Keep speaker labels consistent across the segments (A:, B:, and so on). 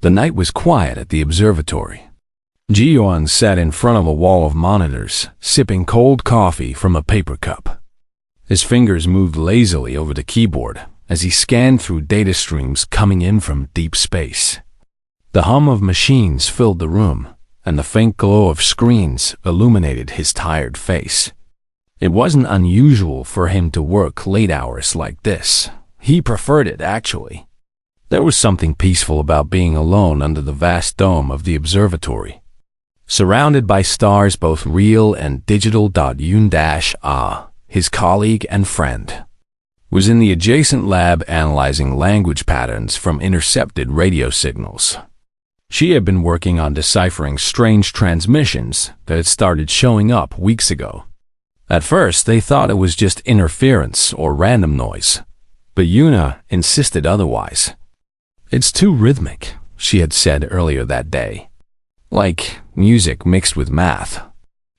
A: The night was quiet at the observatory. Ji-yuan sat in front of a wall of monitors, sipping cold coffee from a paper cup. His fingers moved lazily over the keyboard as he scanned through data streams coming in from deep space. The hum of machines filled the room, and the faint glow of screens illuminated his tired face. It wasn't unusual for him to work late hours like this. He preferred it, actually. There was something peaceful about being alone under the vast dome of the observatory. Surrounded by stars both real and digital. Yun-Ah, his colleague and friend, was in the adjacent lab analyzing language patterns from intercepted radio signals. She had been working on deciphering strange transmissions that had started showing up weeks ago. At first, they thought it was just interference or random noise, but Yuna insisted otherwise. "It's too rhythmic," she had said earlier that day. "Like music mixed with math."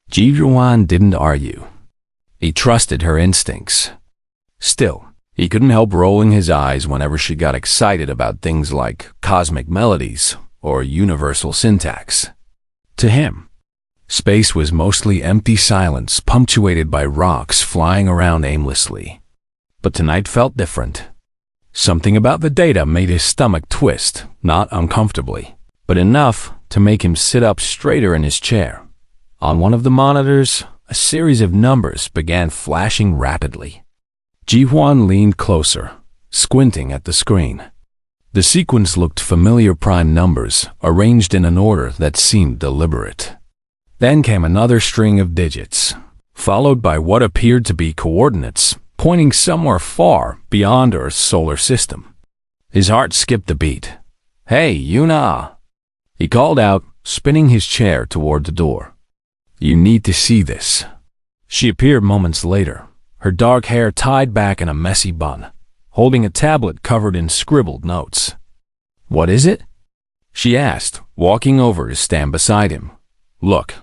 A: Ji-yuan didn't argue. He trusted her instincts. Still, he couldn't help rolling his eyes whenever she got excited about things like cosmic melodies or universal syntax. To him, space was mostly empty silence punctuated by rocks flying around aimlessly. But tonight felt different. Something about the data made his stomach twist, not uncomfortably, but enough to make him sit up straighter in his chair. On one of the monitors, a series of numbers began flashing rapidly. Ji-yuan leaned closer, squinting at the screen. The sequence looked familiar: prime numbers, arranged in an order that seemed deliberate. Then came another string of digits, followed by what appeared to be coordinates, pointing somewhere far beyond Earth's solar system. His heart skipped a beat. "Hey, Yuna!" he called out, spinning his chair toward the door. "You need to see this." She appeared moments later, her dark hair tied back in a messy bun, holding a tablet covered in scribbled notes. "What is it?" she asked, walking over to stand beside him. "Look."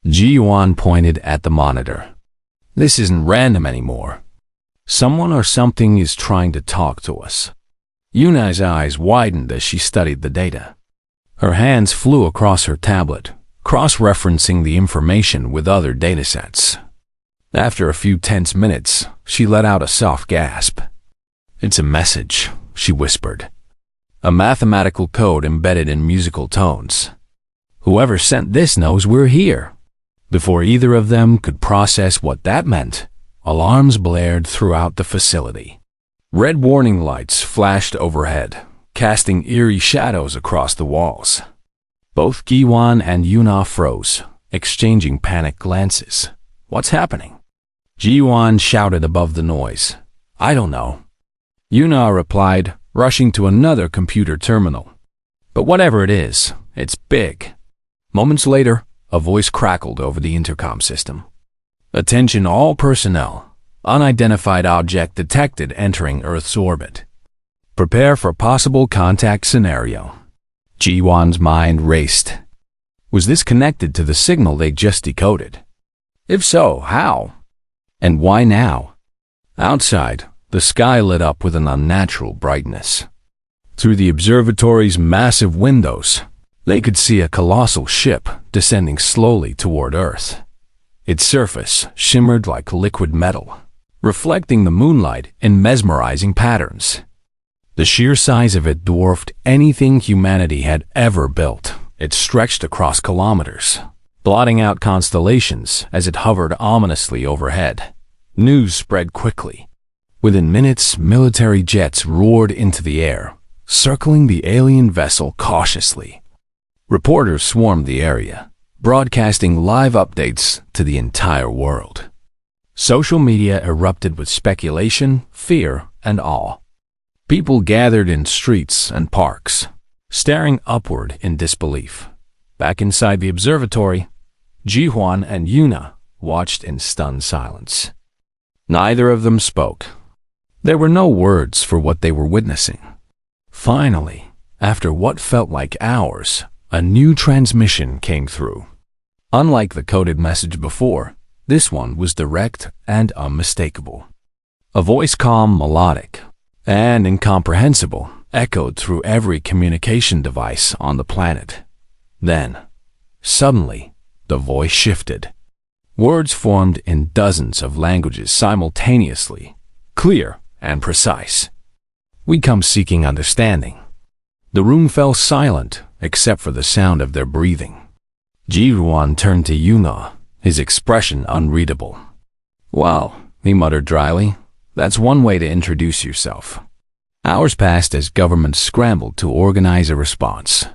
A: Ji-yuan pointed at the monitor. "This isn't random anymore. Someone or something is trying to talk to us." Yuna's eyes widened as she studied the data. Her hands flew across her tablet, cross-referencing the information with other datasets. After a few tense minutes, she let out a soft gasp. "It's a message," she whispered. "A mathematical code embedded in musical tones. Whoever sent this knows we're here." Before either of them could process what that meant, alarms blared throughout the facility. Red warning lights flashed overhead, casting eerie shadows across the walls. Both Ji-yuan and Yuna froze, exchanging panicked glances. "What's happening?" Ji-yuan shouted above the noise. "I don't know." Yuna replied, rushing to another computer terminal. "But whatever it is, it's big." Moments later, a voice crackled over the intercom system. "Attention all personnel. Unidentified object detected entering Earth's orbit. Prepare for possible contact scenario." Ji-yuan's mind raced. Was this connected to the signal they just decoded? If so, how? And why now? Outside, the sky lit up with an unnatural brightness. Through the observatory's massive windows, they could see a colossal ship descending slowly toward Earth. Its surface shimmered like liquid metal, reflecting the moonlight in mesmerizing patterns. The sheer size of it dwarfed anything humanity had ever built. It stretched across kilometers, blotting out constellations as it hovered ominously overhead. News spread quickly. Within minutes, military jets roared into the air, circling the alien vessel cautiously. Reporters swarmed the area, broadcasting live updates to the entire world. Social media erupted with speculation, fear, and awe. People gathered in streets and parks, staring upward in disbelief. Back inside the observatory, Ji-yuan and Yuna watched in stunned silence. Neither of them spoke. There were no words for what they were witnessing. Finally, after what felt like hours, a new transmission came through. Unlike the coded message before, this one was direct and unmistakable. A voice calm, melodic, and incomprehensible, echoed through every communication device on the planet. Then, suddenly, the voice shifted. Words formed in dozens of languages simultaneously, clear and precise. "We come seeking understanding." The room fell silent except for the sound of their breathing. Ji-Yuan turned to Yuna, his expression unreadable. "Well," he muttered dryly, "that's one way to introduce yourself." Hours passed as governments scrambled to organize a response.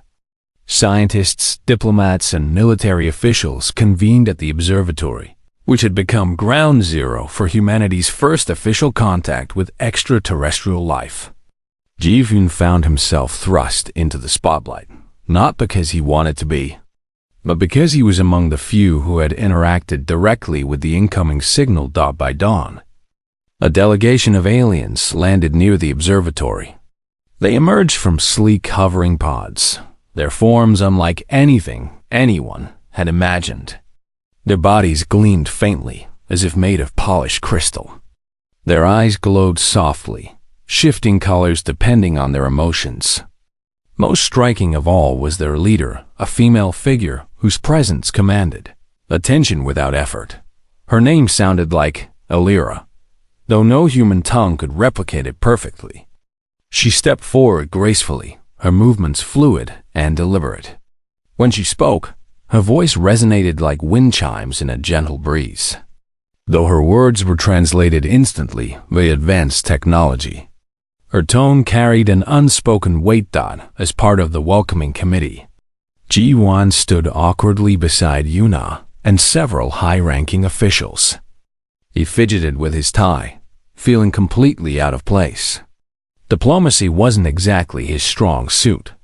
A: Scientists, diplomats, and military officials convened at the observatory, which had become ground zero for humanity's first official contact with extraterrestrial life. Ji-Yun found himself thrust into the spotlight, not because he wanted to be, but because he was among the few who had interacted directly with the incoming signal by dawn. A delegation of aliens landed near the observatory. They emerged from sleek hovering pods, their forms unlike anything anyone had imagined. Their bodies gleamed faintly, as if made of polished crystal. Their eyes glowed softly, shifting colors depending on their emotions. Most striking of all was their leader, a female figure whose presence commanded attention without effort. Her name sounded like Alira, though no human tongue could replicate it perfectly. She stepped forward gracefully, her movements fluid and deliberate. When she spoke, her voice resonated like wind chimes in a gentle breeze, though her words were translated instantly by advanced technology. Her tone carried an unspoken weight as part of the welcoming committee. Ji-Yuan stood awkwardly beside Yuna and several high-ranking officials. He fidgeted with his tie, feeling completely out of place. Diplomacy wasn't exactly his strong suit.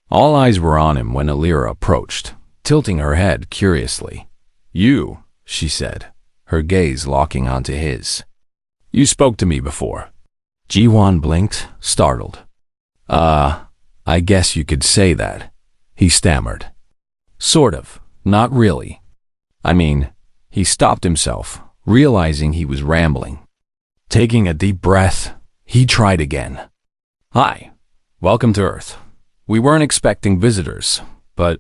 A: All eyes were on him when Alira approached, tilting her head curiously. "You," she said, her gaze locking onto his. "You spoke to me before." Ji-Yuan blinked, startled. I guess you could say that," he stammered. "Sort of, not really. I mean," he stopped himself, realizing he was rambling. Taking a deep breath, he tried again. "Hi, welcome to Earth. We weren't expecting visitors, but,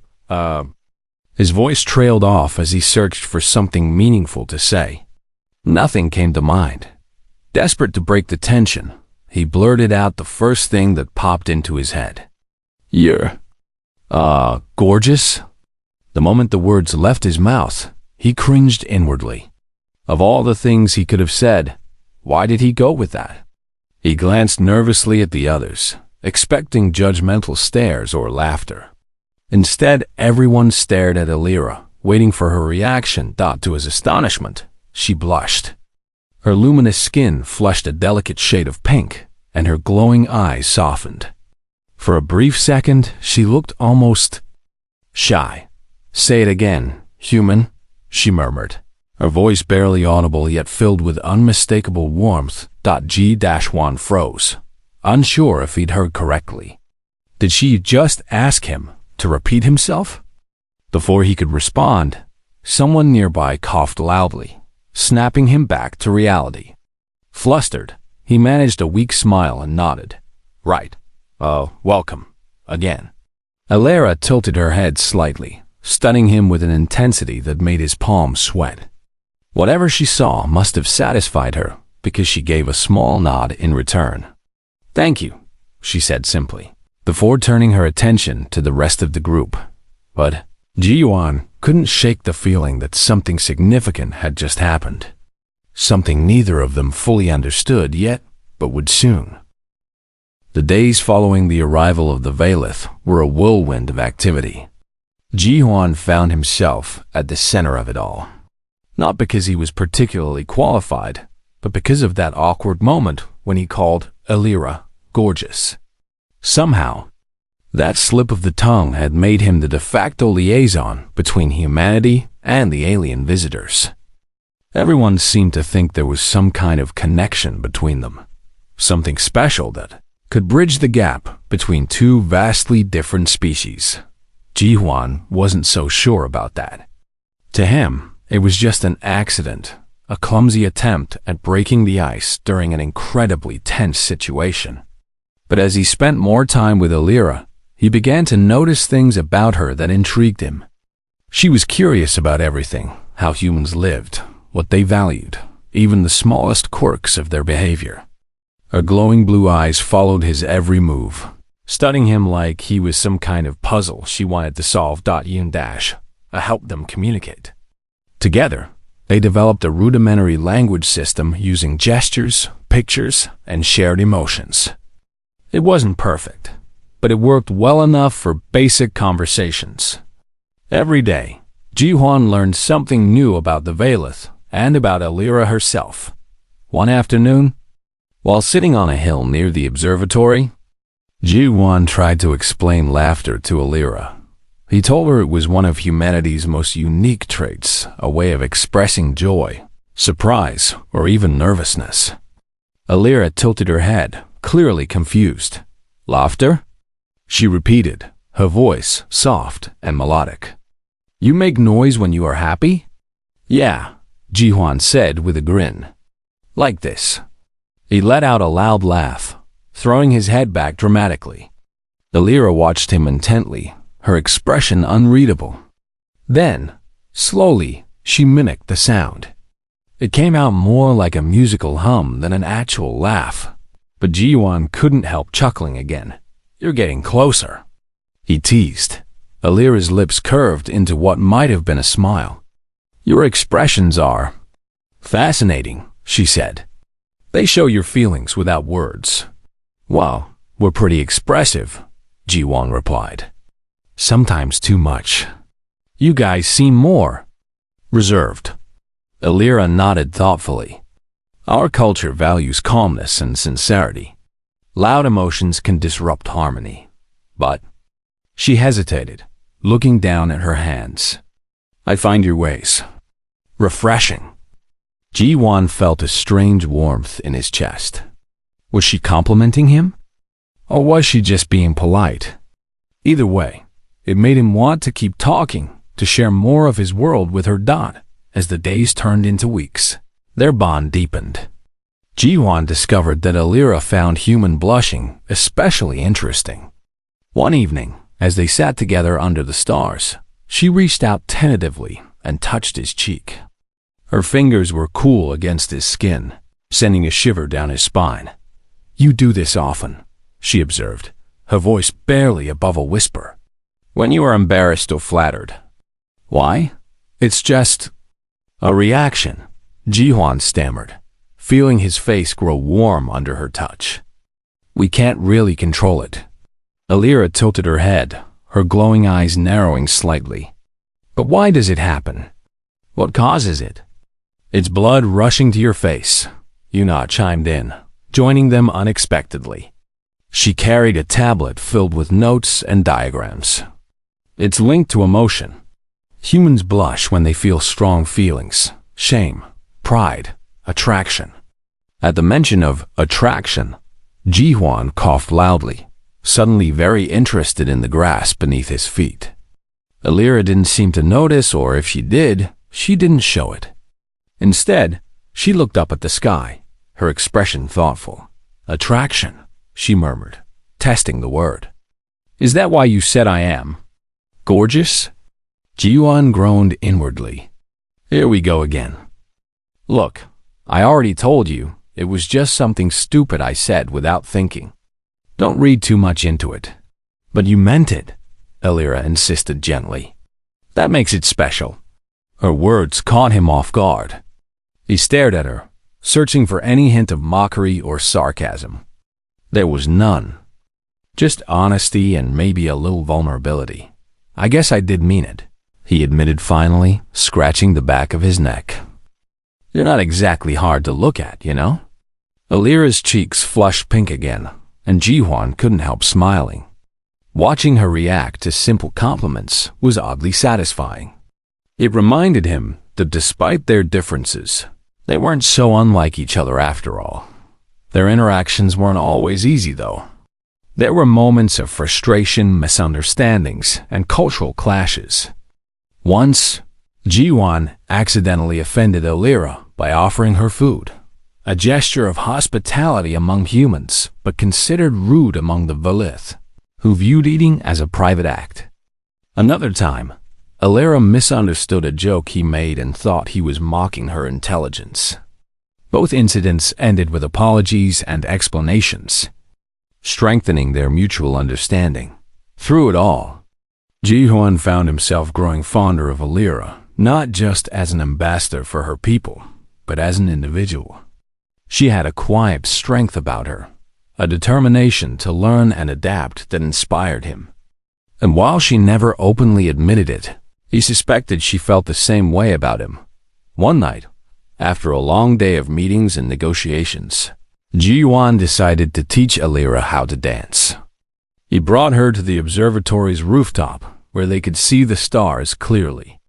A: His voice trailed off as he searched for something meaningful to say. Nothing came to mind. Desperate to break the tension, he blurted out the first thing that popped into his head. "You're, gorgeous?" The moment the words left his mouth, he cringed inwardly. Of all the things he could have said, why did he go with that? He glanced nervously at the others, expecting judgmental stares or laughter. Instead, everyone stared at Alira, waiting for her reaction. To his astonishment, she blushed. Her luminous skin flushed a delicate shade of pink, and her glowing eyes softened. For a brief second, she looked almost shy. "Say it again, human," she murmured, her voice barely audible yet filled with unmistakable warmth. G-1 froze, unsure if he'd heard correctly. Did she just ask him to repeat himself? Before he could respond, someone nearby coughed loudly, snapping him back to reality. Flustered, he managed a weak smile and nodded. "Right. Welcome. Again." Alira tilted her head slightly, stunning him with an intensity that made his palms sweat. Whatever she saw must have satisfied her, because she gave a small nod in return. "Thank you," she said simply, before turning her attention to the rest of the group. But Ji-Yuan couldn't shake the feeling that something significant had just happened. Something neither of them fully understood yet, but would soon. The days following the arrival of the Valith were a whirlwind of activity. Ji-Yuan found himself at the center of it all. Not because he was particularly qualified, but because of that awkward moment when he called Alira gorgeous. Somehow, that slip of the tongue had made him the de facto liaison between humanity and the alien visitors. Everyone seemed to think there was some kind of connection between them, something special that could bridge the gap between two vastly different species. Ji-Yuan wasn't so sure about that. To him, it was just an accident, a clumsy attempt at breaking the ice during an incredibly tense situation. But as he spent more time with Alira, he began to notice things about her that intrigued him. She was curious about everything, how humans lived, what they valued, even the smallest quirks of their behavior. Her glowing blue eyes followed his every move, studying him like he was some kind of puzzle she wanted to solve. Help them communicate. Together, they developed a rudimentary language system using gestures, pictures, and shared emotions. It wasn't perfect, but it worked well enough for basic conversations. Every day, Ji-hwan learned something new about the Valeth and about Alira herself. One afternoon, while sitting on a hill near the observatory, Ji-hwan tried to explain laughter to Alira. He told her it was one of humanity's most unique traits, a way of expressing joy, surprise, or even nervousness. Alira tilted her head, clearly confused. Laughter? She repeated, her voice soft and melodic. You make noise when you are happy? Yeah, Ji-hwan said with a grin. Like this. He let out a loud laugh, throwing his head back dramatically. Alira watched him intently, her expression unreadable. Then, slowly, she mimicked the sound. It came out more like a musical hum than an actual laugh. But Ji-hwan couldn't help chuckling again. You're getting closer, he teased. Alira's lips curved into what might have been a smile. Your expressions are fascinating, she said. They show your feelings without words. Well, we're pretty expressive, Ji-hwan replied. Sometimes too much. You guys seem more reserved. Alira nodded thoughtfully. Our culture values calmness and sincerity. Loud emotions can disrupt harmony. But she hesitated, looking down at her hands. I find your ways refreshing. Ji-hwan felt a strange warmth in his chest. Was she complimenting him? Or was she just being polite? Either way, it made him want to keep talking, to share more of his world with her. As the days turned into weeks, their bond deepened. Ji-hwan discovered that Alira found human blushing especially interesting. One evening, as they sat together under the stars, she reached out tentatively and touched his cheek. Her fingers were cool against his skin, sending a shiver down his spine. You do this often, she observed, her voice barely above a whisper. When you are embarrassed or flattered. Why? It's just a reaction, Ji-hwan stammered, feeling his face grow warm under her touch. We can't really control it. Alira tilted her head, her glowing eyes narrowing slightly. But why does it happen? What causes it? It's blood rushing to your face, Yuna chimed in, joining them unexpectedly. She carried a tablet filled with notes and diagrams. It's linked to emotion. Humans blush when they feel strong feelings, shame, pride, attraction. At the mention of attraction, Ji-hwan coughed loudly, suddenly very interested in the grass beneath his feet. Alira didn't seem to notice, or if she did, she didn't show it. Instead, she looked up at the sky, her expression thoughtful. Attraction, she murmured, testing the word. Is that why you said I am gorgeous? Ji-hwan groaned inwardly. Here we go again. Look, I already told you, it was just something stupid I said without thinking. Don't read too much into it. But you meant it, Alira insisted gently. That makes it special. Her words caught him off guard. He stared at her, searching for any hint of mockery or sarcasm. There was none. Just honesty and maybe a little vulnerability. I guess I did mean it, he admitted finally, scratching the back of his neck. You're not exactly hard to look at, you know? Alira's cheeks flushed pink again, and Ji-hwan couldn't help smiling. Watching her react to simple compliments was oddly satisfying. It reminded him that despite their differences, they weren't so unlike each other after all. Their interactions weren't always easy, though. There were moments of frustration, misunderstandings, and cultural clashes. Once, Ji-hwan accidentally offended Alira by offering her food. a gesture of hospitality among humans, but considered rude among the Velith, who viewed eating as a private act. Another time, Alira misunderstood a joke he made and thought he was mocking her intelligence. Both incidents ended with apologies and explanations, strengthening their mutual understanding. Through it all, Ji-Huan found himself growing fonder of Alira, not just as an ambassador for her people, but as an individual. She had a quiet strength about her, a determination to learn and adapt that inspired him. And while she never openly admitted it, he suspected she felt the same way about him. One night, after a long day of meetings and negotiations, Ji-Yuan decided to teach Alira how to dance. He brought her to the observatory's rooftop, where they could see the stars clearly.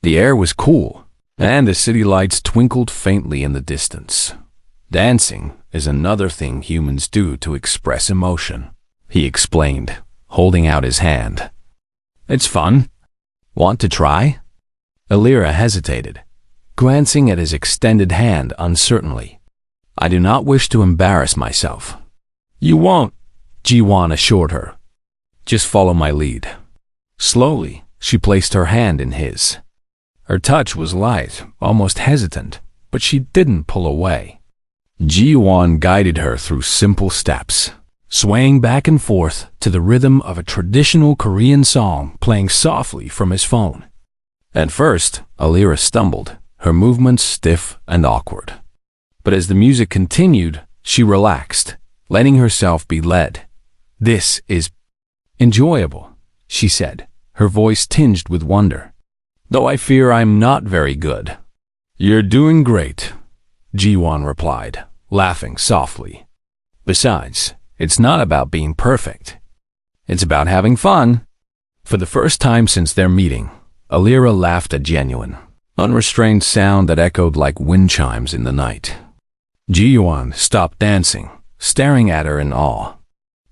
A: The air was cool, and the city lights twinkled faintly in the distance. Dancing is another thing humans do to express emotion, he explained, holding out his hand. It's fun. Want to try? Alira hesitated, glancing at his extended hand uncertainly. I do not wish to embarrass myself. You won't, Ji-Wan assured her. Just follow my lead. Slowly, she placed her hand in his. Her touch was light, almost hesitant, but she didn't pull away. Ji-Wan guided her through simple steps, swaying back and forth to the rhythm of a traditional Korean song playing softly from his phone. At first, Alira stumbled, her movements stiff and awkward. But as the music continued, she relaxed, letting herself be led. This is enjoyable, she said, her voice tinged with wonder. Though I fear I'm not very good. You're doing great, Ji-Wan replied, laughing softly. Besides, it's not about being perfect. It's about having fun. For the first time since their meeting, Alira laughed a genuine, unrestrained sound that echoed like wind chimes in the night. Ji-Yuan stopped dancing, staring at her in awe.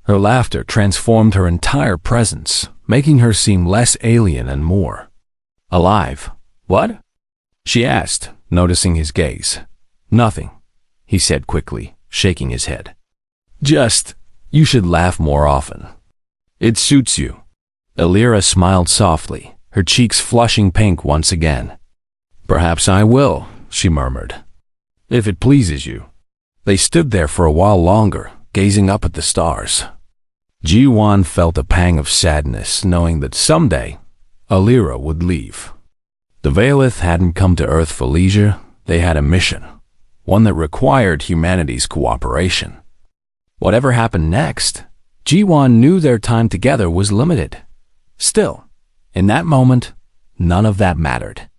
A: Her laughter transformed her entire presence, making her seem less alien and more alive. What? She asked, noticing his gaze. Nothing, he said quickly, shaking his head. Just, you should laugh more often. It suits you. Alira smiled softly, her cheeks flushing pink once again. Perhaps I will, she murmured. If it pleases you. They stood there for a while longer, gazing up at the stars. Ji-Wan felt a pang of sadness, knowing that someday, Alira would leave. The Velith hadn't come to Earth for leisure, they had a mission, one that required humanity's cooperation. Whatever happened next, Ji-Wan knew their time together was limited. Still, in that moment, none of that mattered.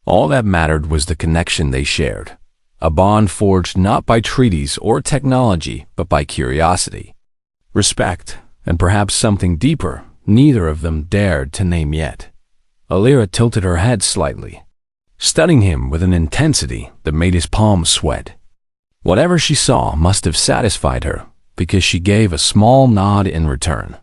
A: All that mattered was the connection they shared, a bond forged not by treaties or technology, but by curiosity, respect, and perhaps something deeper neither of them dared to name yet. Alira tilted her head slightly, studying him with an intensity that made his palms sweat. Whatever she saw must have satisfied her, because she gave a small nod in return.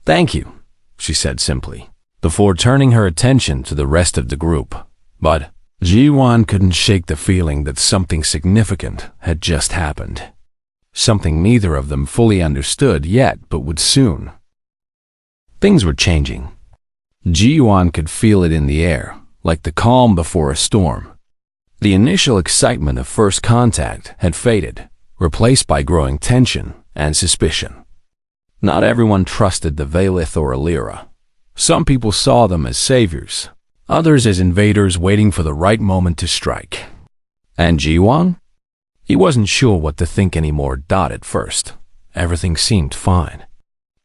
A: Thank you, she said simply, before turning her attention to the rest of the group. But Ji-Wan couldn't shake the feeling that something significant had just happened. Something neither of them fully understood yet, but would soon. Things were changing. Ji-Yuan could feel it in the air, like the calm before a storm. The initial excitement of first contact had faded, replaced by growing tension and suspicion. Not everyone trusted the Velith or Alira. Some people saw them as saviors, others as invaders waiting for the right moment to strike. And Ji-Yuan? He wasn't sure what to think anymore. At first, everything seemed fine.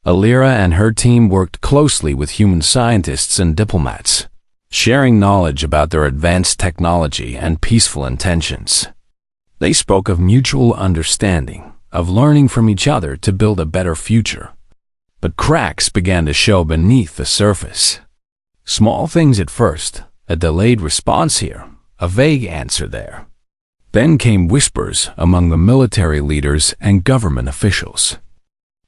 A: Alira and her team worked closely with human scientists and diplomats, sharing knowledge about their advanced technology and peaceful intentions. They spoke of mutual understanding, of learning from each other to build a better future. But cracks began to show beneath the surface. Small things at first, a delayed response here, a vague answer there. Then came whispers among the military leaders and government officials.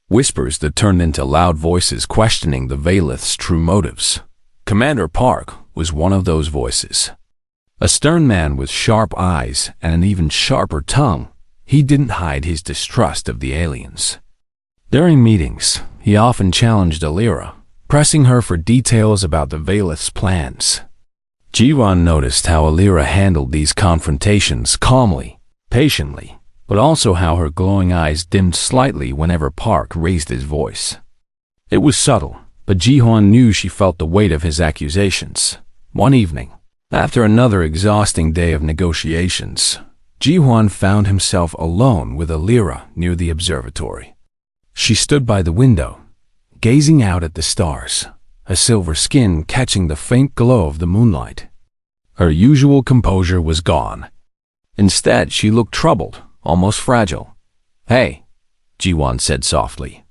A: Whispers that turned into loud voices questioning the Velith's true motives. Commander Park was one of those voices. A stern man with sharp eyes and an even sharper tongue, he didn't hide his distrust of the aliens. During meetings, he often challenged Alira, pressing her for details about the Valeth's plans. Ji-won noticed how Alira handled these confrontations calmly, patiently, but also how her glowing eyes dimmed slightly whenever Park raised his voice. It was subtle, but Ji-won knew she felt the weight of his accusations. One evening, after another exhausting day of negotiations, Ji-won found himself alone with Alira near the observatory. She stood by the window, gazing out at the stars, her silver skin catching the faint glow of the moonlight. Her usual composure was gone. Instead, she looked troubled, almost fragile. "Hey," Ji-won said softly,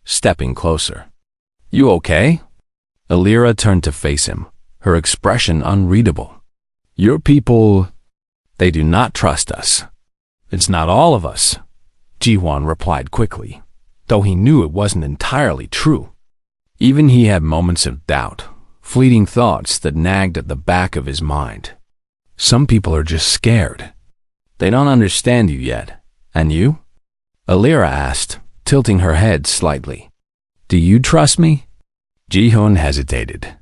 A: stepping closer. "You okay?" Alira turned to face him, her expression unreadable. "Your people, they do not trust us." "It's not all of us," Ji-won replied quickly, though he knew it wasn't entirely true. Even he had moments of doubt, fleeting thoughts that nagged at the back of his mind. Some people are just scared. They don't understand you yet. And you? Alira asked, tilting her head slightly. "Do you trust me?" Ji-hoon hesitated.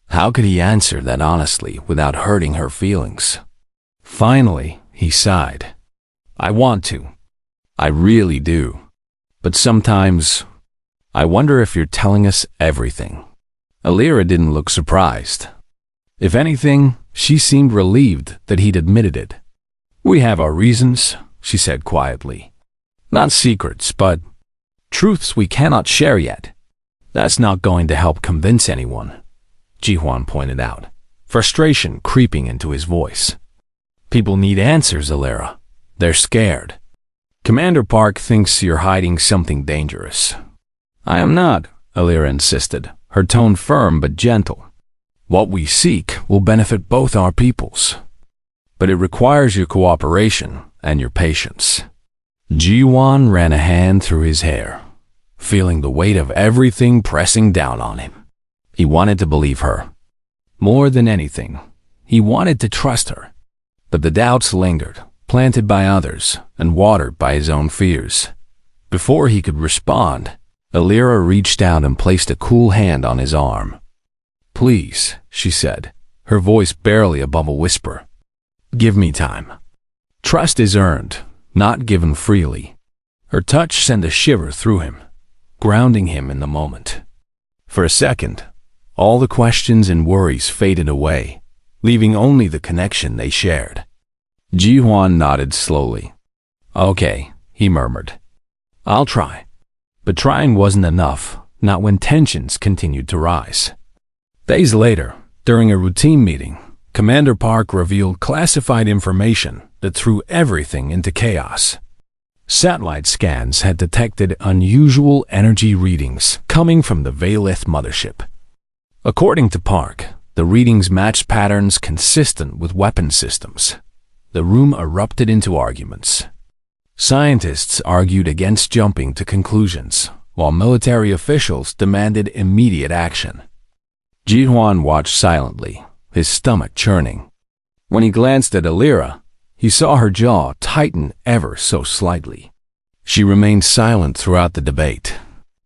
A: How could he answer that honestly without hurting her feelings? Finally, he sighed. "I want to. I really do. But sometimes, I wonder if you're telling us everything." Alira didn't look surprised. If anything, she seemed relieved that he'd admitted it. "We have our reasons," she said quietly. "Not secrets, but truths we cannot share yet." "That's not going to help convince anyone," Ji-hwan pointed out, frustration creeping into his voice. "People need answers, Alira. They're scared. Commander Park thinks you're hiding something dangerous." "I am not," Alira insisted, her tone firm but gentle. "What we seek will benefit both our peoples. But it requires your cooperation and your patience." Ji-won ran a hand through his hair, feeling the weight of everything pressing down on him. He wanted to believe her. More than anything, he wanted to trust her. But the doubts lingered, planted by others and watered by his own fears. Before he could respond, Alira reached out and placed a cool hand on his arm. "Please," she said, her voice barely above a whisper. "Give me time. Trust is earned, not given freely." Her touch sent a shiver through him, grounding him in the moment. For a second, all the questions and worries faded away, leaving only the connection they shared. Ji-hwan nodded slowly. "Okay," he murmured. "I'll try." But trying wasn't enough, not when tensions continued to rise. Days later, during a routine meeting, Commander Park revealed classified information that threw everything into chaos. Satellite scans had detected unusual energy readings coming from the Valeth mothership. According to Park, the readings matched patterns consistent with weapon systems. The room erupted into arguments. Scientists argued against jumping to conclusions, while military officials demanded immediate action. Ji-hwan watched silently, his stomach churning. When he glanced at Alira, he saw her jaw tighten ever so slightly. She remained silent throughout the debate,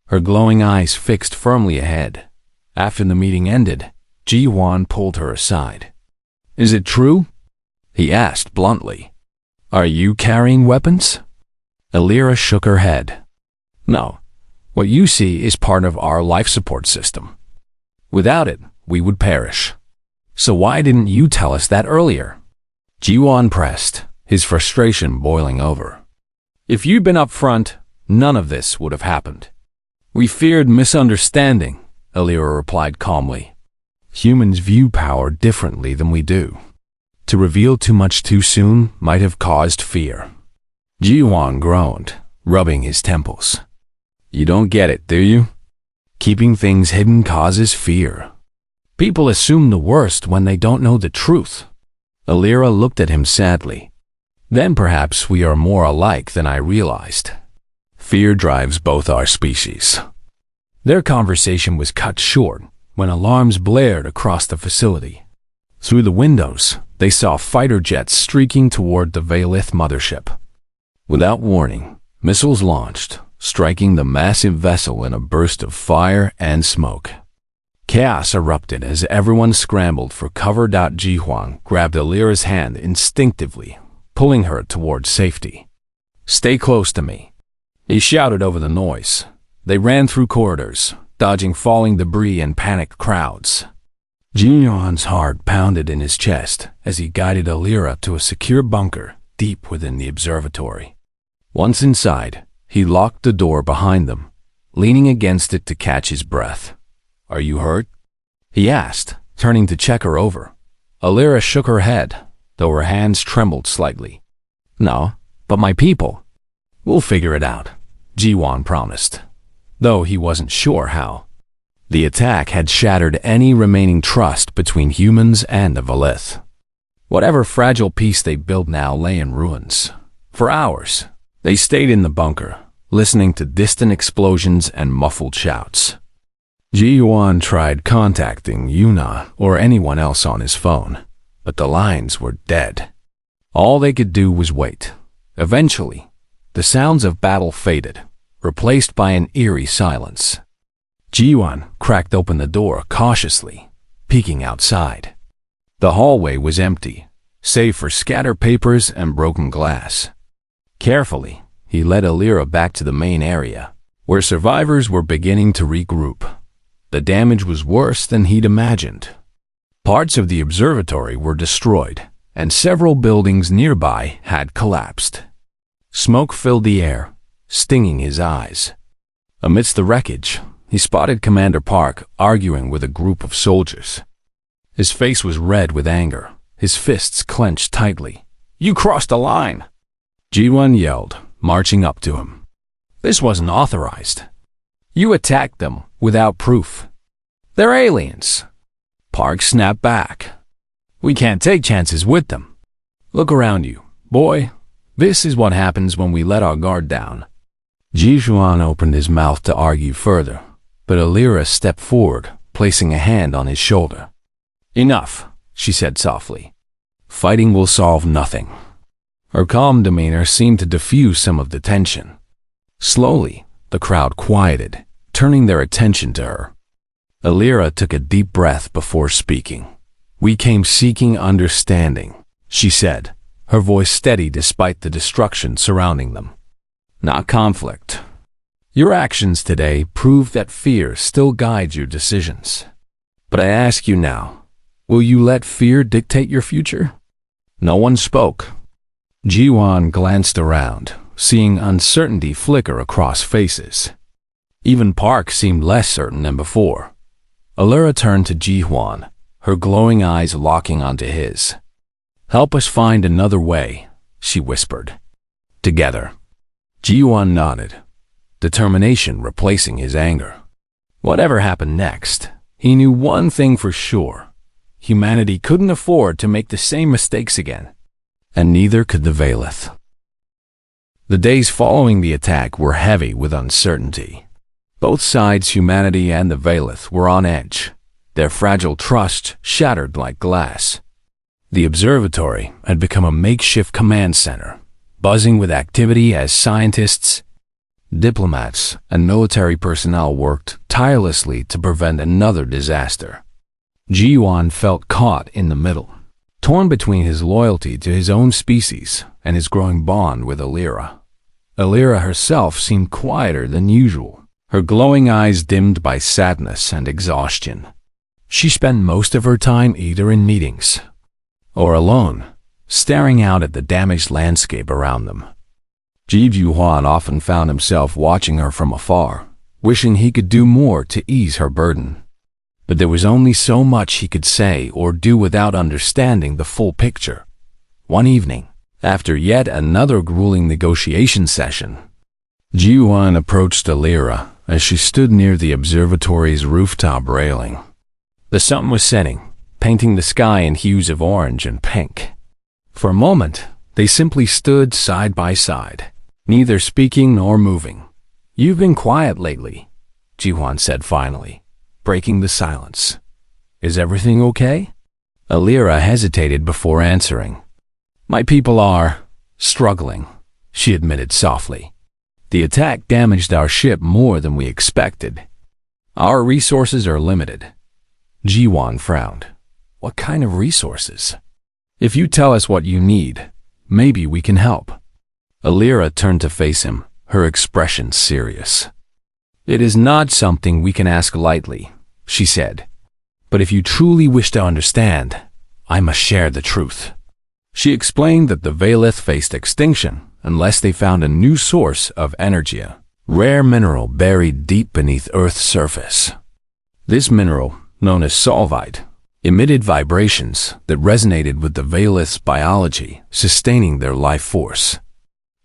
A: her glowing eyes fixed firmly ahead. After the meeting ended, Ji-hwan pulled her aside. "Is it true?" he asked bluntly. "Are you carrying weapons?" Alira shook her head. "No. What you see is part of our life support system. Without it, we would perish. So why didn't you tell us that earlier?" Ji-won pressed, his frustration boiling over. "If you'd been up front, none of this would have happened." "We feared misunderstanding," Alira replied calmly. "Humans view power differently than we do. To reveal too much too soon might have caused fear." Ji-won groaned, rubbing his temples. "You don't get it, do you? Keeping things hidden causes fear. People assume the worst when they don't know the truth." Alira looked at him sadly. "Then perhaps we are more alike than I realized. Fear drives both our species." Their conversation was cut short when alarms blared across the facility. Through the windows, they saw fighter jets streaking toward the Valeth mothership. Without warning, missiles launched, striking the massive vessel in a burst of fire and smoke. Chaos erupted as everyone scrambled for cover. Ji-Huan grabbed Alira's hand instinctively, pulling her towards safety. "Stay close to me," he shouted over the noise. They ran through corridors, dodging falling debris and panicked crowds. Ji-Huan's heart pounded in his chest as he guided Alira to a secure bunker deep within the observatory. Once inside, he locked the door behind them, leaning against it to catch his breath. "Are you hurt?" he asked, turning to check her over. Alira shook her head, though her hands trembled slightly. "No, but my people." "We'll figure it out," Ji-Huan promised, though he wasn't sure how. The attack had shattered any remaining trust between humans and the Valith. Whatever fragile peace they built now lay in ruins. For hours, they stayed in the bunker, listening to distant explosions and muffled shouts. Ji-Huan tried contacting Yuna or anyone else on his phone, but the lines were dead. All they could do was wait. Eventually, the sounds of battle faded, replaced by an eerie silence. Ji-Huan cracked open the door cautiously, peeking outside. The hallway was empty, save for scattered papers and broken glass. Carefully, he led Alira back to the main area, where survivors were beginning to regroup. The damage was worse than he'd imagined. Parts of the observatory were destroyed, and several buildings nearby had collapsed. Smoke filled the air, stinging his eyes. Amidst the wreckage, he spotted Commander Park arguing with a group of soldiers. His face was red with anger, his fists clenched tightly. "You crossed the line!" Ji-Huan yelled, marching up to him. "This wasn't authorized. You attacked them without proof. They're aliens." Park snapped back. "We can't take chances with them. Look around you, boy. This is what happens when we let our guard down." Ji-Huan opened his mouth to argue further, but Alira stepped forward, placing a hand on his shoulder. "Enough," she said softly. "Fighting will solve nothing." Her calm demeanor seemed to diffuse some of the tension. Slowly, the crowd quieted, turning their attention to her. Alira took a deep breath before speaking. "We came seeking understanding," she said, her voice steady despite the destruction surrounding them. "Not conflict. Your actions today prove that fear still guides your decisions. But I ask you now, will you let fear dictate your future?" No one spoke. Ji-Huan glanced around, seeing uncertainty flicker across faces. Even Park seemed less certain than before. Alira turned to Ji-Huan, her glowing eyes locking onto his. "Help us find another way," she whispered. "Together." Ji-Huan nodded, determination replacing his anger. Whatever happened next, he knew one thing for sure. Humanity couldn't afford to make the same mistakes again, and neither could the Valith. The days following the attack were heavy with uncertainty. Both sides, humanity and the Valith, were on edge, their fragile trust shattered like glass. The observatory had become a makeshift command center, buzzing with activity as scientists, diplomats, and military personnel worked tirelessly to prevent another disaster. Ji-Huan felt caught in the middle, torn between his loyalty to his own species and his growing bond with Alira. Alira herself seemed quieter than usual, her glowing eyes dimmed by sadness and exhaustion. She spent most of her time either in meetings or alone, staring out at the damaged landscape around them. Ji-Huan often found himself watching her from afar, wishing he could do more to ease her burden. But there was only so much he could say or do without understanding the full picture. One evening, after yet another grueling negotiation session, Ji-Huan approached Alira as she stood near the observatory's rooftop railing. The sun was setting, painting the sky in hues of orange and pink. For a moment, they simply stood side by side, neither speaking nor moving. "You've been quiet lately," Ji-Huan said finally, breaking the silence. "Is everything okay?" Alira hesitated before answering. "My people are struggling," she admitted softly. "The attack damaged our ship more than we expected. Our resources are limited." Ji-won frowned. "What kind of resources?" "If you tell us what you need, maybe we can help." Alira turned to face him, her expression serious. "It is not something we can ask lightly," she said. "But if you truly wish to understand, I must share the truth." She explained that the Valith faced extinction unless they found a new source of energy, a rare mineral buried deep beneath Earth's surface. This mineral, known as solvite, emitted vibrations that resonated with the Valith's biology, sustaining their life force.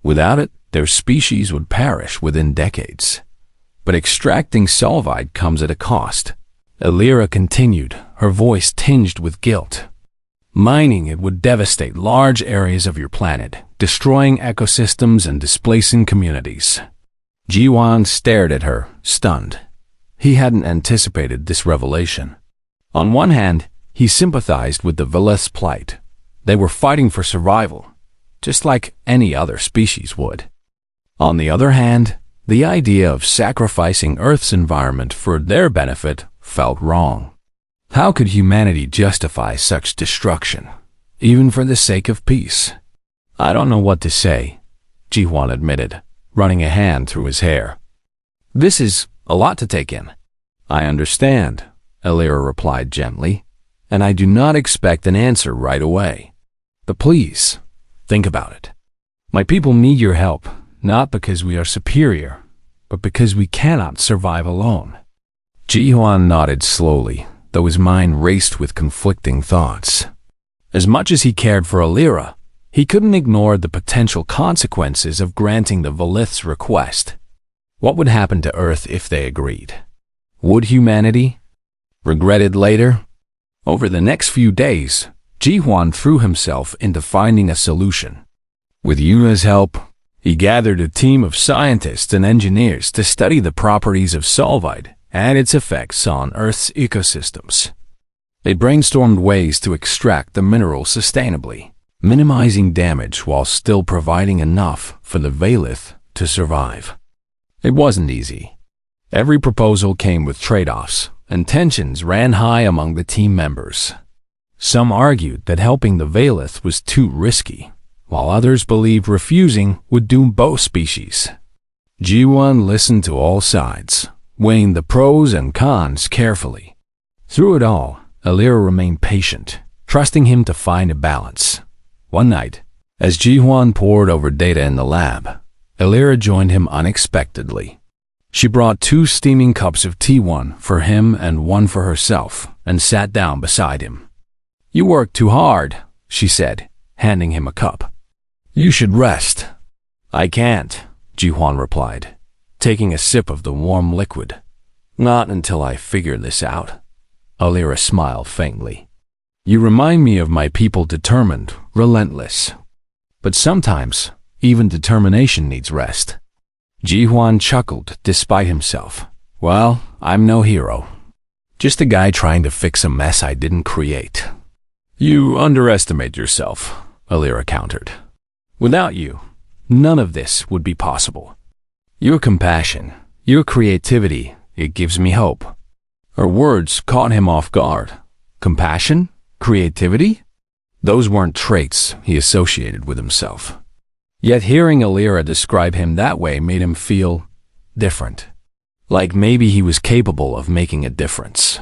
A: Without it, their species would perish within decades. But extracting solvite comes at a cost. Alira continued, her voice tinged with guilt. "Mining it would devastate large areas of your planet, destroying ecosystems and displacing communities." Ji-won stared at her, stunned. He hadn't anticipated this revelation. On one hand, he sympathized with the Valith's plight. They were fighting for survival, just like any other species would. On the other hand, the idea of sacrificing Earth's environment for their benefit felt wrong. How could humanity justify such destruction, even for the sake of peace? "I don't know what to say," Ji-won admitted, running a hand through his hair. "This is a lot to take in." "I understand," Alira replied gently, "and I do not expect an answer right away. But please, think about it. My people need your help, not because we are superior, but because we cannot survive alone." Ji-won nodded slowly, though his mind raced with conflicting thoughts. As much as he cared for Alira, he couldn't ignore the potential consequences of granting the Valith's request. What would happen to Earth if they agreed? Would humanity regret it later? Over the next few days, Ji-won threw himself into finding a solution. With Yuna's help, he gathered a team of scientists and engineers to study the properties of solvite and its effects on Earth's ecosystems. They brainstormed ways to extract the mineral sustainably, minimizing damage while still providing enough for the Valith to survive. It wasn't easy. Every proposal came with trade-offs, and tensions ran high among the team members. Some argued that helping the Valith was too risky, while others believed refusing would doom both species. Ji-won listened to all sides, weighing the pros and cons carefully. Through it all, Alira remained patient, trusting him to find a balance. One night, as Ji-won pored over data in the lab, Alira joined him unexpectedly. She brought 2 steaming cups of tea, one for him and one for herself, and sat down beside him. "You work too hard," she said, handing him a cup. "You should rest." "I can't," Ji-won replied, taking a sip of the warm liquid. "Not until I figure this out." Alira smiled faintly. "You remind me of my people, determined, relentless. But sometimes, even determination needs rest." Ji-won chuckled despite himself. "Well, I'm no hero. Just a guy trying to fix a mess I didn't create." "You underestimate yourself," Alira countered. "Without you, none of this would be possible. Your compassion, your creativity, it gives me hope." Her words caught him off guard. Compassion? Creativity? Those weren't traits he associated with himself. Yet hearing Alira describe him that way made him feel different. Like maybe he was capable of making a difference.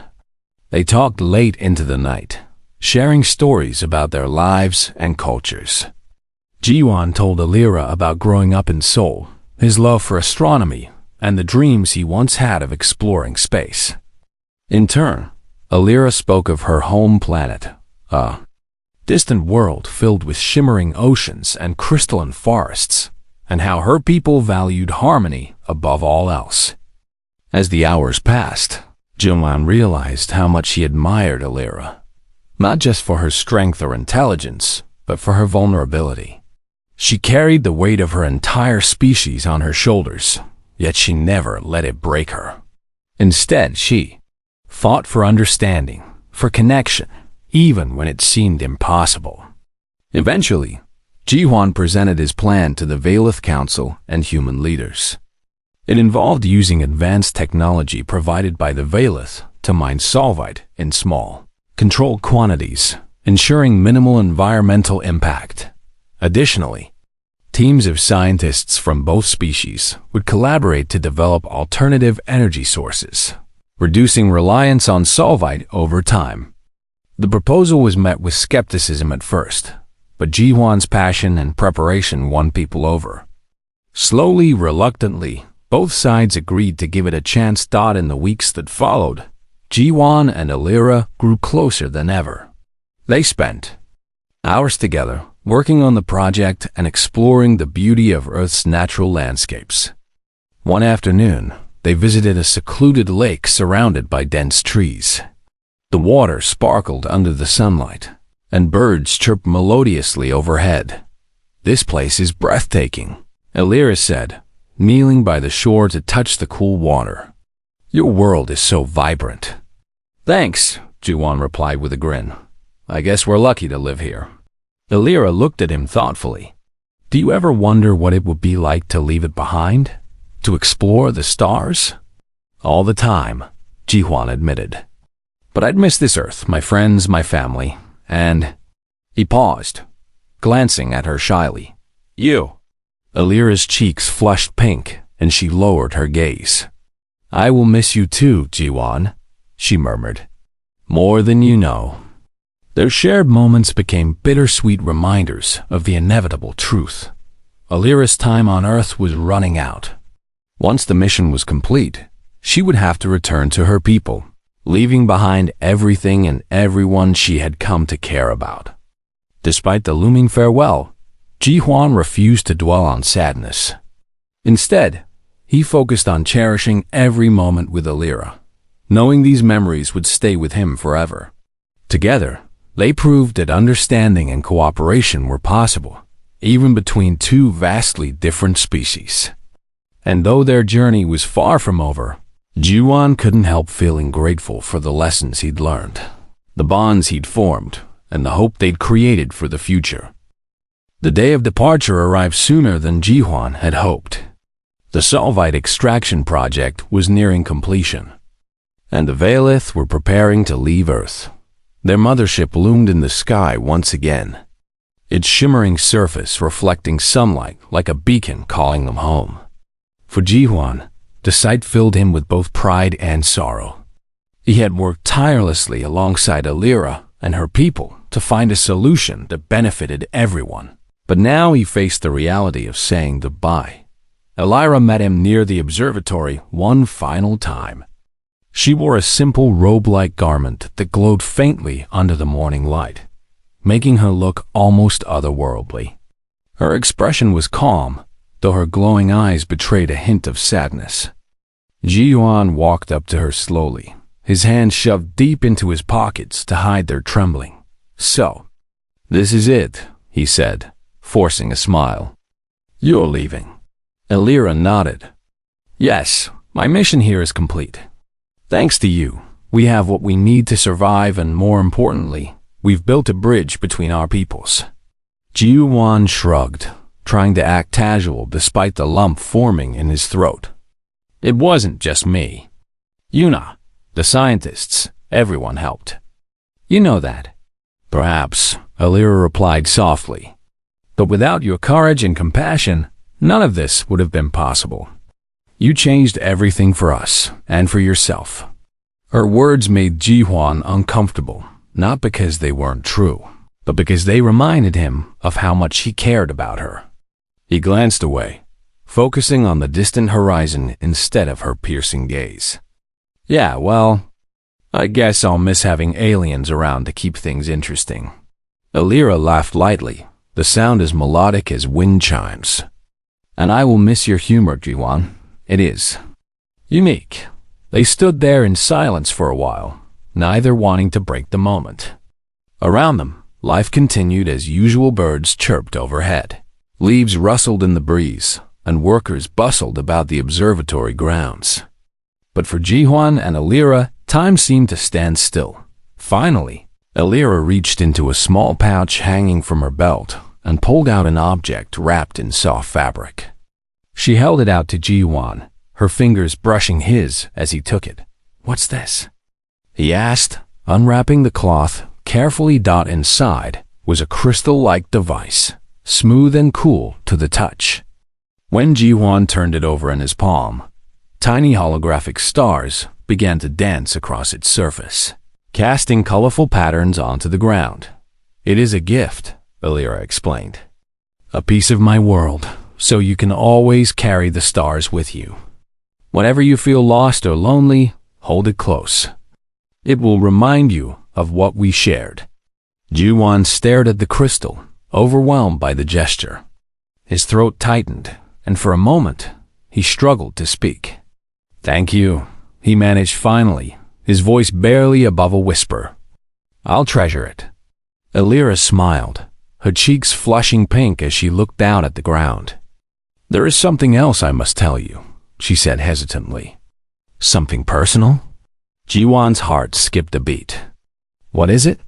A: They talked late into the night, sharing stories about their lives and cultures. Ji-won told Alira about growing up in Seoul, his love for astronomy, and the dreams he once had of exploring space. In turn, Alira spoke of her home planet, a distant world filled with shimmering oceans and crystalline forests, and how her people valued harmony above all else. As the hours passed, Ji-won realized how much he admired Alira, not just for her strength or intelligence, but for her vulnerability. She carried the weight of her entire species on her shoulders, yet she never let it break her. Instead, she fought for understanding, for connection, even when it seemed impossible. Eventually, Ji-hwan presented his plan to the Valeth Council and human leaders. It involved using advanced technology provided by the Valeth to mine solvite in small, controlled quantities, ensuring minimal environmental impact. Additionally, teams of scientists from both species would collaborate to develop alternative energy sources, reducing reliance on solvite over time. The proposal was met with skepticism at first, but Ji-hwan's passion and preparation won people over. Slowly, reluctantly, both sides agreed to give it a chance. In the weeks that followed, Ji-hwan and Alira grew closer than ever. They spent hours together, working on the project and exploring the beauty of Earth's natural landscapes. One afternoon, they visited a secluded lake surrounded by dense trees. The water sparkled under the sunlight, and birds chirped melodiously overhead. "This place is breathtaking," Alira said, kneeling by the shore to touch the cool water. "Your world is so vibrant." "Thanks," Ji-hwan replied with a grin. "I guess we're lucky to live here." Alira looked at him thoughtfully. "Do you ever wonder what it would be like to leave it behind? To explore the stars?" "All the time," Ji-hwan admitted. "But I'd miss this Earth, my friends, my family, and—" He paused, glancing at her shyly. "You." Alira's cheeks flushed pink, and she lowered her gaze. "I will miss you too, Ji-hwan," she murmured. "More than you know." Their shared moments became bittersweet reminders of the inevitable truth. Alira's time on Earth was running out. Once the mission was complete, she would have to return to her people, leaving behind everything and everyone she had come to care about. Despite the looming farewell, Ji-hwan refused to dwell on sadness. Instead, he focused on cherishing every moment with Alira, knowing these memories would stay with him forever. Together, they proved that understanding and cooperation were possible, even between two vastly different species. And though their journey was far from over, Ji-hwan couldn't help feeling grateful for the lessons he'd learned, the bonds he'd formed, and the hope they'd created for the future. The day of departure arrived sooner than Ji-hwan had hoped. The solvite extraction project was nearing completion, and the Valeth were preparing to leave Earth. Their mothership loomed in the sky once again, its shimmering surface reflecting sunlight like a beacon calling them home. For Ji-hwan, the sight filled him with both pride and sorrow. He had worked tirelessly alongside Alira and her people to find a solution that benefited everyone. But now he faced the reality of saying goodbye. Alira met him near the observatory one final time. She wore a simple robe-like garment that glowed faintly under the morning light, making her look almost otherworldly. Her expression was calm, though her glowing eyes betrayed a hint of sadness. Ji-hwan walked up to her slowly, his hands shoved deep into his pockets to hide their trembling. "So, this is it," he said, forcing a smile. "You're leaving." Alira nodded. "Yes, my mission here is complete. Thanks to you, we have what we need to survive, and more importantly, we've built a bridge between our peoples." Ji-hwan shrugged, trying to act casual despite the lump forming in his throat. "It wasn't just me. Yuna, the scientists, everyone helped. You know that." "Perhaps," Alira replied softly. "But without your courage and compassion, none of this would have been possible. You changed everything for us and for yourself." Her words made Ji-hwan uncomfortable, not because they weren't true, but because they reminded him of how much he cared about her. He glanced away, focusing on the distant horizon instead of her piercing gaze. "Yeah, well, I guess I'll miss having aliens around to keep things interesting." Alira laughed lightly, the sound as melodic as wind chimes. "And I will miss your humor, Ji-hwan. It is unique." They stood there in silence for a while, neither wanting to break the moment. Around them, life continued as usual. Birds chirped overhead, leaves rustled in the breeze, and workers bustled about the observatory grounds. But for Ji-hwan and Alira, time seemed to stand still. Finally, Alira reached into a small pouch hanging from her belt and pulled out an object wrapped in soft fabric. She held it out to Ji-won, her fingers brushing his as he took it. "What's this?" he asked, unwrapping the cloth carefully. Inside was a crystal-like device, smooth and cool to the touch. When Ji-won turned it over in his palm, tiny holographic stars began to dance across its surface, casting colorful patterns onto the ground. "It is a gift," Alira explained. "A piece of my world, so you can always carry the stars with you. Whenever you feel lost or lonely, hold it close. It will remind you of what we shared." Ji-won stared at the crystal, overwhelmed by the gesture. His throat tightened, and for a moment, he struggled to speak. "Thank you," he managed finally, his voice barely above a whisper. "I'll treasure it." Alira smiled, her cheeks flushing pink as she looked down at the ground. "There is something else I must tell you," she said hesitantly. "Something personal?" Ji-won's heart skipped a beat. "What is it?"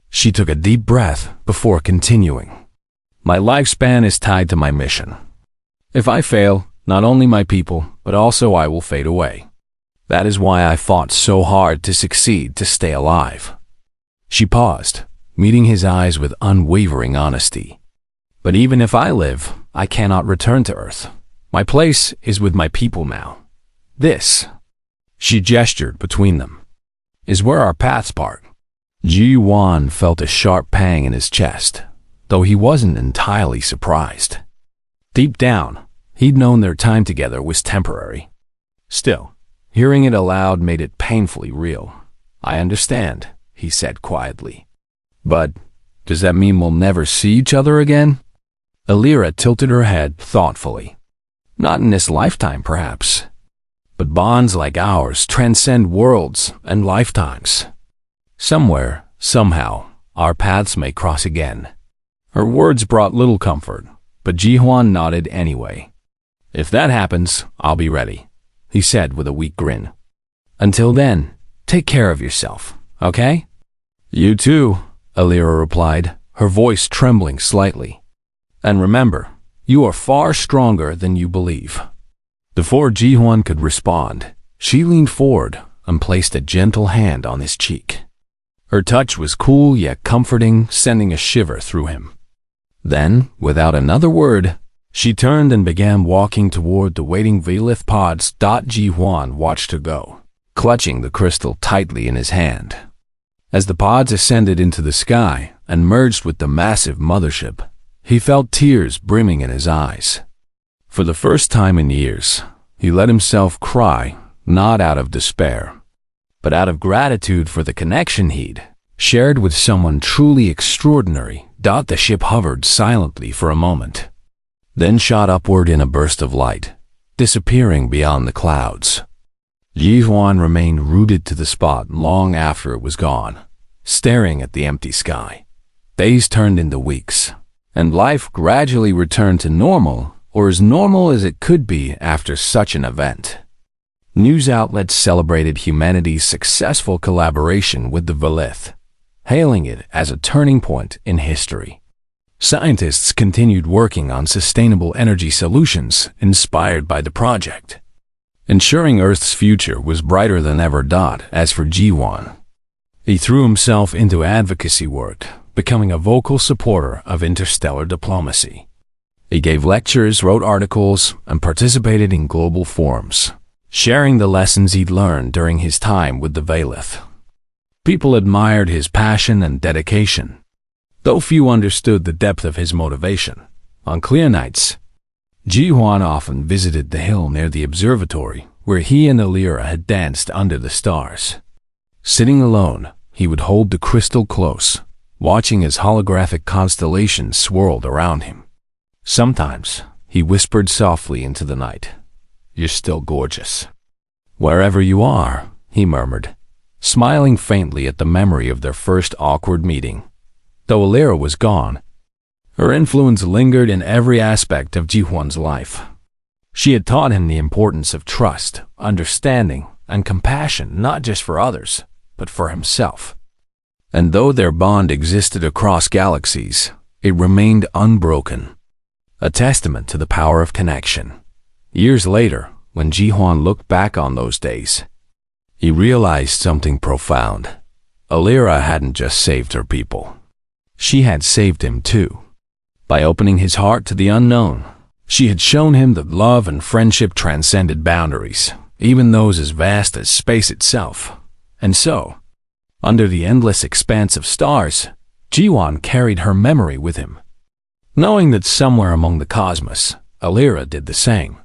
A: She took a deep breath before continuing. "My lifespan is tied to my mission. If I fail, not only my people, but also I will fade away. That is why I fought so hard to succeed, to stay alive." She paused, meeting his eyes with unwavering honesty. "But even if I live, I cannot return to Earth. My place is with my people now. This," she gestured between them, "is where our paths part." Ji-won felt a sharp pang in his chest, though he wasn't entirely surprised. Deep down, he'd known their time together was temporary. Still, hearing it aloud made it painfully real. "I understand," he said quietly. "But does that mean we'll never see each other again?" Alira tilted her head thoughtfully. "Not in this lifetime, perhaps. But bonds like ours transcend worlds and lifetimes. Somewhere, somehow, our paths may cross again." Her words brought little comfort, but Ji-won nodded anyway. "If that happens, I'll be ready," he said with a weak grin. "Until then, take care of yourself, okay?" "You too," Alira replied, her voice trembling slightly. "And remember, you are far stronger than you believe." Before Ji-won could respond, she leaned forward and placed a gentle hand on his cheek. Her touch was cool yet comforting, sending a shiver through him. Then, without another word, she turned and began walking toward the waiting Velith pods. Ji-won watched her go, clutching the crystal tightly in his hand. As the pods ascended into the sky and merged with the massive mothership, he felt tears brimming in his eyes. For the first time in years, he let himself cry, not out of despair, but out of gratitude for the connection he'd shared with someone truly extraordinary. The ship hovered silently for a moment, then shot upward in a burst of light, disappearing beyond the clouds. Ji-won remained rooted to the spot long after it was gone, staring at the empty sky. Days turned into weeks, and life gradually returned to normal, or as normal as it could be after such an event. News outlets celebrated humanity's successful collaboration with the Velith, hailing it as a turning point in history. Scientists continued working on sustainable energy solutions inspired by the project, ensuring Earth's future was brighter than ever. As for Ji-won, he threw himself into advocacy work, becoming a vocal supporter of interstellar diplomacy. He gave lectures, wrote articles, and participated in global forums, sharing the lessons he'd learned during his time with the Velith. People admired his passion and dedication, though few understood the depth of his motivation. On clear nights, Ji-won often visited the hill near the observatory where he and Alira had danced under the stars. Sitting alone, he would hold the crystal close, watching as holographic constellations swirled around him. Sometimes, he whispered softly into the night, "You're still gorgeous." "Wherever you are," he murmured, smiling faintly at the memory of their first awkward meeting. Though Alira was gone, her influence lingered in every aspect of Ji-won's life. She had taught him the importance of trust, understanding, and compassion, not just for others, but for himself. And though their bond existed across galaxies, It remained unbroken, a testament to the power of connection. Years later, when Ji-hwan looked back on those days, he realized something profound. Alira hadn't just saved her people. She had saved him too. By opening his heart to the unknown, she had shown him that love and friendship transcended boundaries, even those as vast as space itself. And so, under the endless expanse of stars, Ji-hwan carried her memory with him, knowing that somewhere among the cosmos, Alira did the same.